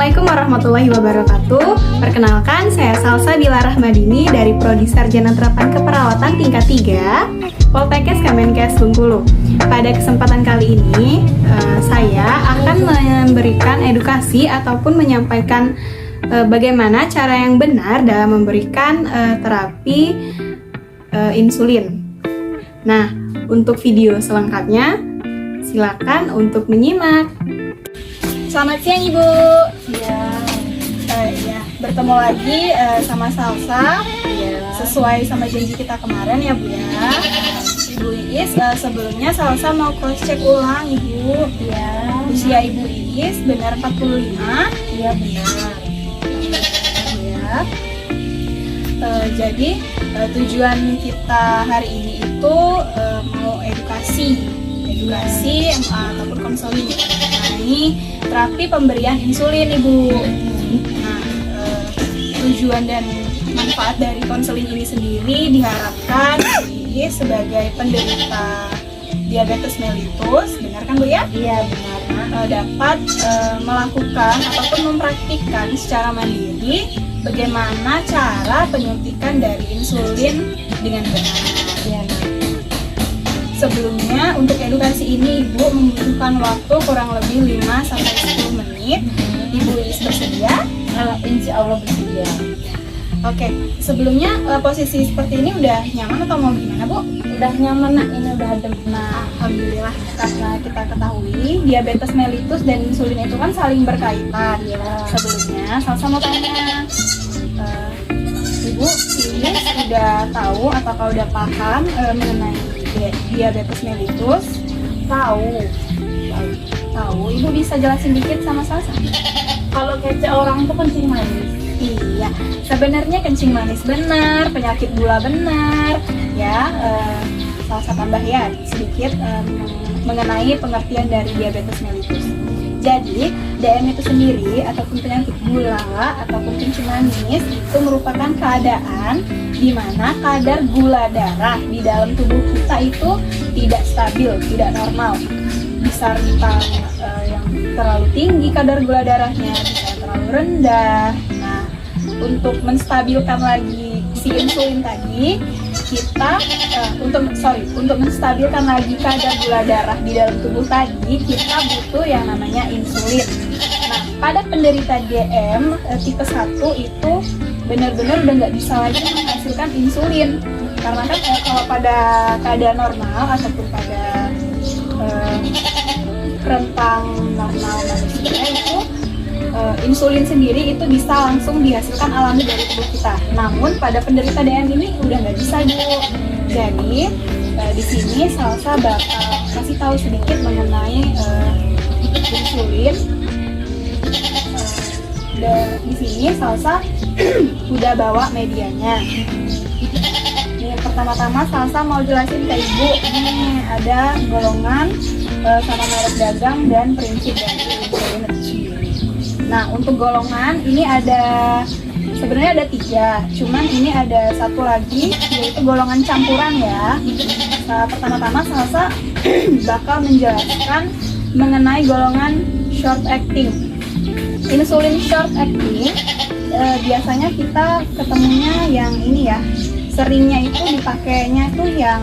Assalamualaikum warahmatullahi wabarakatuh. Perkenalkan, saya Salsabila Rahmadini dari Prodi Sarjana Terapan Keperawatan tingkat 3 Poltekkes Kemenkes Bengkulu. Pada kesempatan kali ini, saya akan memberikan edukasi ataupun menyampaikan bagaimana cara yang benar dalam memberikan terapi insulin. Nah, untuk video selengkapnya, silakan untuk menyimak. Selamat siang Ibu. Ya, bertemu lagi sama Salsa. Sesuai sama janji kita kemarin ya Bu ya. Ibu Iis, sebelumnya Salsa mau cross check ulang Ibu. Ya. Usia Ibu Iis benar 45? Iya benar. Ya. Jadi tujuan kita hari ini itu mau edukasi ataupun konseling. Nah, ini terapi pemberian insulin Ibu. Nah, tujuan dan manfaat dari konseling ini sendiri diharapkan Ibu sebagai penderita diabetes mellitus, benar kan Bu ya? Iya benar. Dapat melakukan ataupun mempraktikkan secara mandiri bagaimana cara penyuntikan dari insulin dengan benar. Ya, sebelumnya untuk edukasi ini Ibu membutuhkan waktu kurang lebih 5-10 menit. Ibu Iis bersedia? Insya Allah bersedia. Oke, sebelumnya posisi seperti ini udah nyaman atau mau gimana Bu? Udah nyaman Nak, ini udah adem. Nah, alhamdulillah, karena kita ketahui diabetes mellitus dan insulin itu kan saling berkaitan. Ya. Sebelumnya, Salsa mau tanya, Ibu ini sudah tahu atau udah paham mengenai diabetes mellitus? Tahu. Ibu bisa jelasin dikit sama Salsa? Kalau kece orang itu kencing manis. Iya, sebenarnya kencing manis benar, penyakit gula benar. Ya, Salsa tambah ya sedikit mengenai pengertian dari diabetes mellitus. Jadi, DM itu sendiri ataupun penyakit gula ataupun kencing manis itu merupakan keadaan di mana kadar gula darah di dalam tubuh kita itu tidak stabil, tidak normal. Bisa rentang yang terlalu tinggi kadar gula darahnya, bisa terlalu rendah. Nah, untuk menstabilkan lagi si insulin tadi, kita untuk menstabilkan lagi kadar gula darah di dalam tubuh tadi, kita butuh yang namanya insulin. Nah, pada penderita DM tipe 1 itu benar-benar udah nggak bisa lagi menghasilkan insulin, karena kan kalau pada keadaan normal ataupun pada rentang normal manusia itu insulin sendiri itu bisa langsung dihasilkan alami dari tubuh kita. Namun pada penderita DM ini udah nggak bisa Bu. Jadi di sini Salsa bakal kasih tahu sedikit mengenai insulin. Di sini Salsa udah bawa medianya. Ini pertama-tama Salsa mau jelasin ke Ibu. Ini ada golongan sama merek dagang dan prinsip dari insulin itu sendiri. Nah, untuk golongan ini sebenarnya ada 3, cuman ini ada satu lagi yaitu golongan campuran ya. Pertama-tama Salsa bakal menjelaskan mengenai golongan short acting. Insulin short acting biasanya kita ketemunya yang ini ya, seringnya itu dipakainya itu yang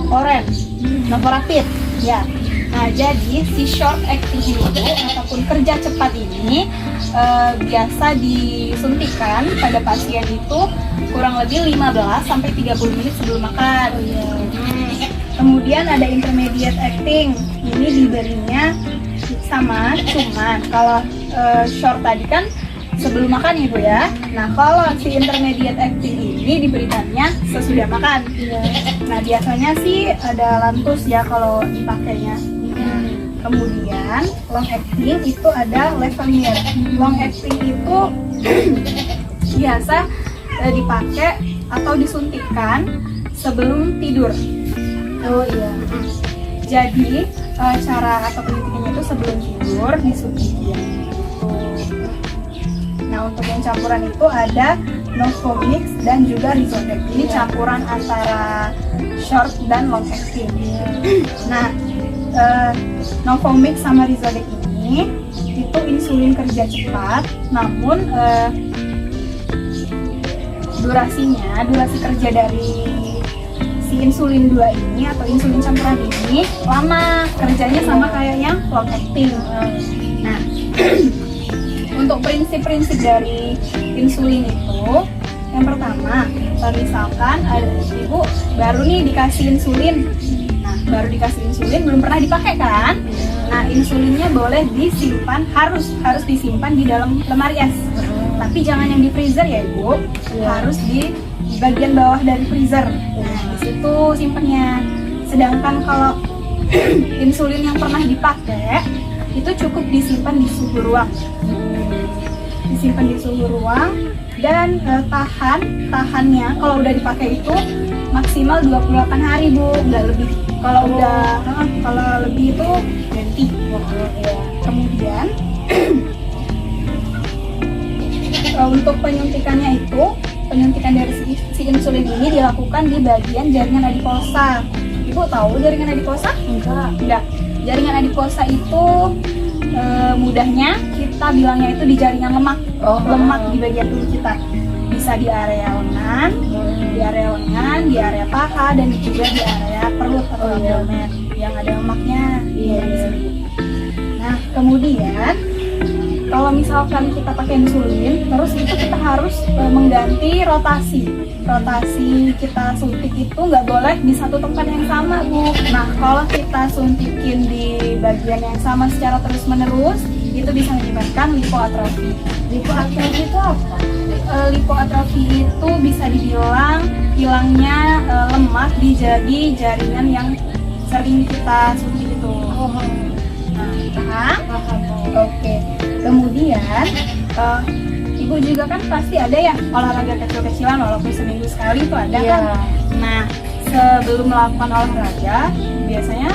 orange, Novorapid ya. Nah, jadi si short acting itu ataupun kerja cepat ini biasa disuntikan pada pasien itu kurang lebih 15-30 menit sebelum makan. Kemudian ada intermediate acting, ini diberinya sama, cuman kalau short tadi kan sebelum makan Ibu ya. Nah, kalau si intermediate acting ini diberikannya sesudah makan. Nah, biasanya sih ada lantus ya kalau dipakainya. Kemudian long acting itu ada Levemir. Long acting itu biasa dipakai atau disuntikkan sebelum tidur. Oh iya. Jadi cara atau penyuntikannya itu sebelum tidur disuntikin. Nah, untuk yang campuran itu ada Novomix dan juga Rizodex. Ini campuran antara short dan long acting. Nah, Novomix sama Rizodex ini itu insulin kerja cepat, namun durasi kerja dari si insulin 2 ini atau insulin campuran ini lama, kerjanya sama kayak yang long acting. Nah, untuk prinsip-prinsip dari insulin itu, yang pertama, misalkan ibu baru nih dikasih insulin, baru dikasih insulin, belum pernah dipakai kan? Nah, insulinnya boleh disimpan, harus disimpan di dalam lemari es. Tapi jangan yang di freezer ya ibu, harus di bagian bawah dari freezer. Nah, di situ simpennya. Sedangkan kalau insulin yang pernah dipakai itu cukup disimpan di suhu ruang. Disimpan di suhu ruang dan tahannya kalau udah dipakai itu maksimal 28 hari Bu, nggak lebih. Kalau lebih itu ganti. Kemudian untuk penyuntikannya itu, penyuntikan dari si insulin ini dilakukan di bagian jaringan adiposa. Ibu tahu jaringan adiposa? Enggak. Jaringan adiposa itu mudahnya kita bilangnya itu di jaringan lemak. Lemak di bagian tubuh kita. Bisa di area lengan, di area paha, dan juga di area perut atau abdomen yang ada lemaknya. Nah, kemudian kalau misalkan kita pakai insulin, terus itu kita harus mengganti rotasi kita suntik itu nggak boleh di satu tempat yang sama Bu. Nah, kalau kita suntikin di bagian yang sama secara terus-menerus, itu bisa menyebabkan lipoatrofi. Lipoatrofi itu apa? Lipoatrofi itu bisa dibilang hilangnya lemak di jaringan yang sering kita suntik itu. Paham? Oke. Kemudian ibu juga kan pasti ada ya olahraga kecil-kecilan walaupun seminggu sekali itu ada kan. Nah, sebelum melakukan olahraga biasanya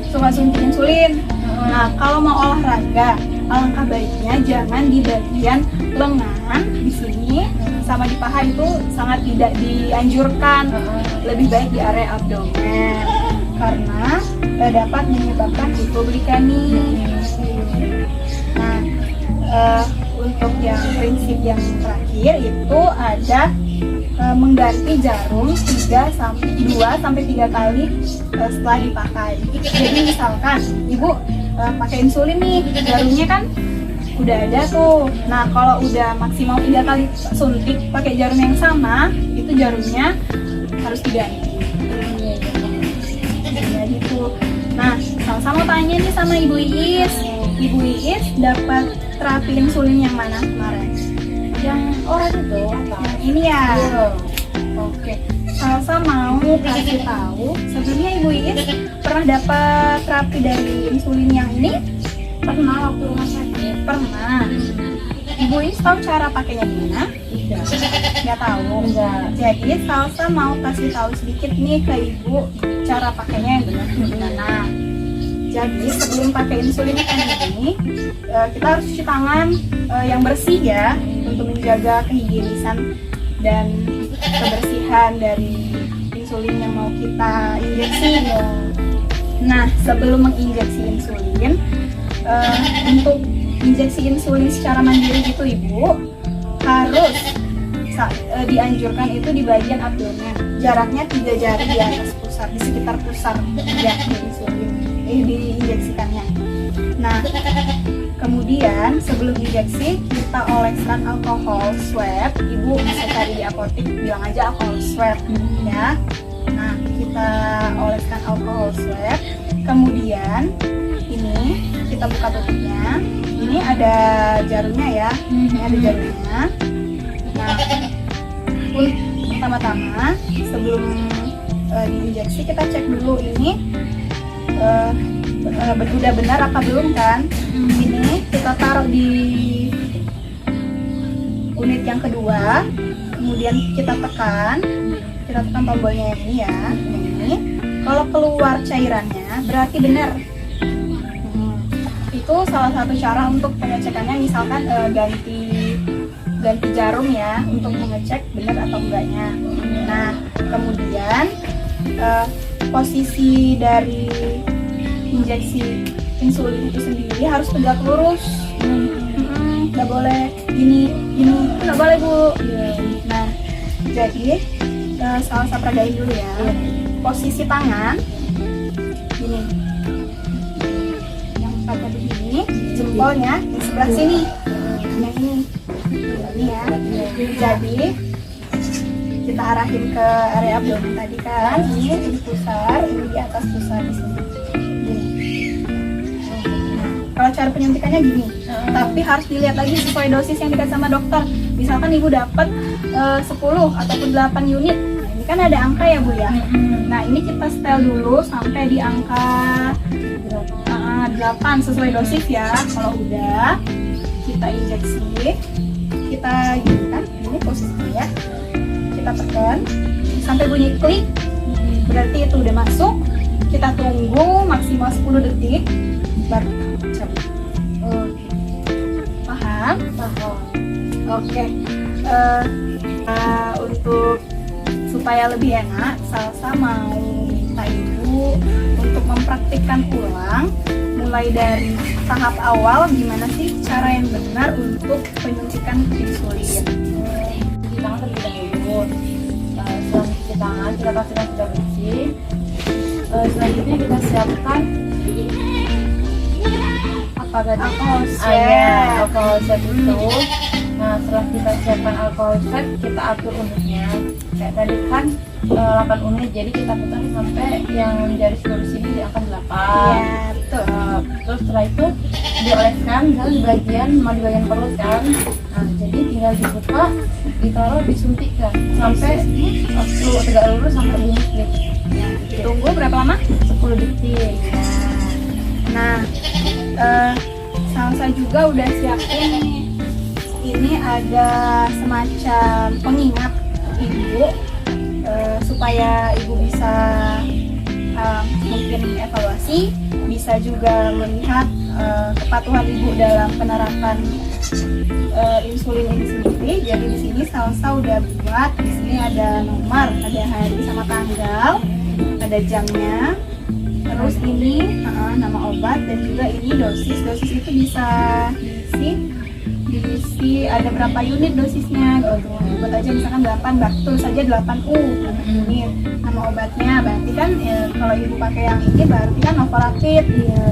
suka suntik insulin. Nah, kalau mau olahraga, alangkah baiknya jangan di bagian lengan di sini sama di paha, itu sangat tidak dianjurkan. Lebih baik di area abdomen karena dapat menyebabkan hipoglikemi. Nah, untuk yang prinsip yang terakhir itu ada mengganti jarum 2 sampai 3 kali setelah dipakai. Jadi misalkan ibu pakai insulin nih, jarumnya kan udah ada tuh. Nah, kalau udah maksimal 3 kali suntik pakai jarum yang sama, itu jarumnya harus diganti. Ya gitu. Nah, sama-sama tanya nih sama Ibu Iis. Ibu Iis dapat terapi insulin yang mana kemarin? Yang orat itu? Yang ini ya? Oke. Salsa mau kasih tahu, sebelumnya Ibu Iis pernah dapat terapi dari insulin yang ini? Pernah waktu rumah sakit? Pernah. Ibu Iis tahu cara pakainya gimana? Tidak. Nggak tahu? Enggak. Jadi Salsa mau kasih tahu sedikit nih ke Ibu cara pakainya yang benar gimana. Jadi sebelum pakai insulin ini, kita harus cuci tangan yang bersih ya, untuk menjaga kehigienisan dan kebersihan dari insulin yang mau kita injeksi. Nah, sebelum menginjeksi insulin, untuk injeksi insulin secara mandiri gitu Ibu, harus dianjurkan itu di bagian abdomen. Jaraknya 3 jari di atas pusar, di sekitar pusar ya, diinjeksikannya. Nah, kemudian sebelum injeksi kita oleskan alkohol swab. Ibu bisa cari di apotek, bilang aja alkohol swab ya. Nah, kita oleskan alkohol swab. Kemudian ini kita buka tutupnya. Ini ada jarumnya ya. Ini ada jarumnya. Nah, pertama-tama sebelum diinjeksi kita cek dulu ini udah benar apa belum kan. Ini kita taruh di unit yang kedua, kemudian kita tekan tombolnya yang ini ya, ini. Kalau keluar cairannya berarti benar. Itu salah satu cara untuk pengecekannya, misalkan ganti jarum ya, untuk mengecek benar atau enggaknya. Nah, kemudian posisi dari injeksi insulin itu sendiri harus tegak lurus. Nggak boleh gini, nggak boleh Bu. Nah, jadi Salsa peragain dulu ya. Posisi tangan gini, yang pada begini, jempolnya di sebelah sini, yang ini ya. Jadi kita arahin ke area abdomen tadi kan, ini pusar, ini di atas pusar di sini. Kalau cara penyuntikannya gini, tapi harus dilihat lagi sesuai dosis yang dikasih sama dokter. Misalkan ibu dapat 10 ataupun 8 unit, nah ini kan ada angka ya Bu ya. Nah ini kita setel dulu sampai di angka 8 sesuai dosis ya. Kalau udah, kita injeksi, kita gini kan, ini posisinya ya. Kita tekan sampai bunyi klik, berarti itu udah masuk. Kita tunggu maksimal 10 detik baru cabut. Paham? Oke. Untuk supaya lebih enak, Salsa mau minta ibu untuk mempraktikkan ulang mulai dari tahap awal gimana sih cara yang benar untuk penyuntikan insulin. Cuci tangan terlebih dahulu. Setelah cuci tangan kita pastikan sudah bersih. Selanjutnya kita siapkan apa tadi? Alkohol set itu. Nah setelah kita siapkan alkohol set, kita atur unitnya. Kayak tadi kan 8 unit, jadi kita putar sampai yang garis lurus ini di angka 8. Iya, betul. Terus setelah itu dioleskan di bagian perut kan. Nah jadi tinggal dibuka, ditaruh, disuntikkan sampai waktu tegak lurus sampai bunyi klik. Tunggu berapa lama? 10 detik. Nah, Salsa juga udah siapin nih. Ini ada semacam pengingat ibu supaya ibu bisa mungkin evaluasi, bisa juga melihat kepatuhan ibu dalam penerapan insulin ini sendiri. Jadi di sini Salsa udah buat, di sini ada nomor, ada hari sama tanggal, ada jamnya. Terus ini nama obat dan juga ini dosis. Dosis itu bisa diisi ada berapa unit dosisnya gitu. Buat aja misalkan 8, tulis saja 8U unit. Nama obatnya berarti kan kalau ibu pakai yang ini berarti kan Novorapid.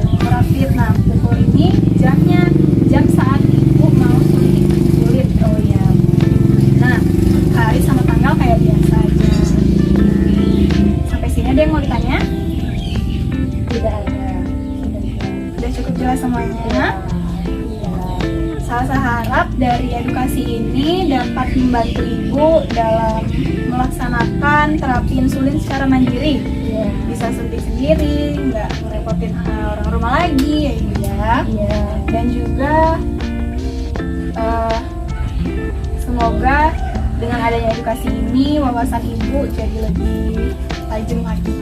Novorapid. Nah, pukul ini jamnya, jam saat ibu mau suntik insulin. Oh ya. Nah, hari sama tanggal kayak biasa aja. Sampai sini ada yang mau ditanya? Tidak ada. Sudah cukup jelas semuanya. Salsa harap dari edukasi ini dapat membantu ibu dalam melaksanakan terapi insulin secara mandiri. Bisa suntik sendiri, nggak merepotin orang rumah lagi ya ibu ya. Dan juga semoga dengan adanya edukasi ini wawasan ibu jadi lebih tajam lagi.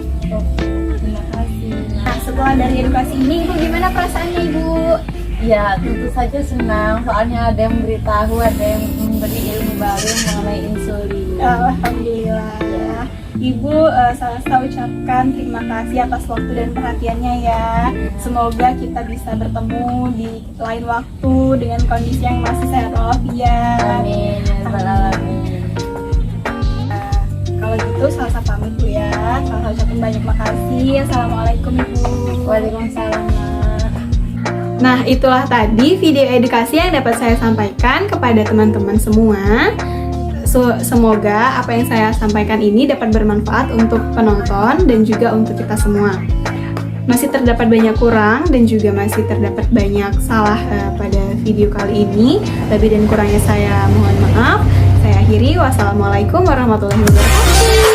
Terima kasih. Nah, setelah dari edukasi ini ibu gimana perasaannya ibu? Ya tentu saja senang, soalnya ada yang memberitahu, ada yang memberi ilmu baru mengenai insulin. Alhamdulillah ya. Ibu Salsa ucapkan terima kasih atas waktu dan perhatiannya ya. Semoga kita bisa bertemu di lain waktu dengan kondisi yang masih sehat walafiat. Amin ya rabbal alamin. Kalau gitu Salsa pamit Bu ya. Salsa ucapin banyak makasih. Assalamualaikum Ibu. Waalaikumsalam. Nah, itulah tadi video edukasi yang dapat saya sampaikan kepada teman-teman semua. Semoga apa yang saya sampaikan ini dapat bermanfaat untuk penonton dan juga untuk kita semua. Masih terdapat banyak kurang dan juga masih terdapat banyak salah pada video kali ini. Lebih dan kurangnya saya mohon maaf. Saya akhiri. Wassalamualaikum warahmatullahi wabarakatuh.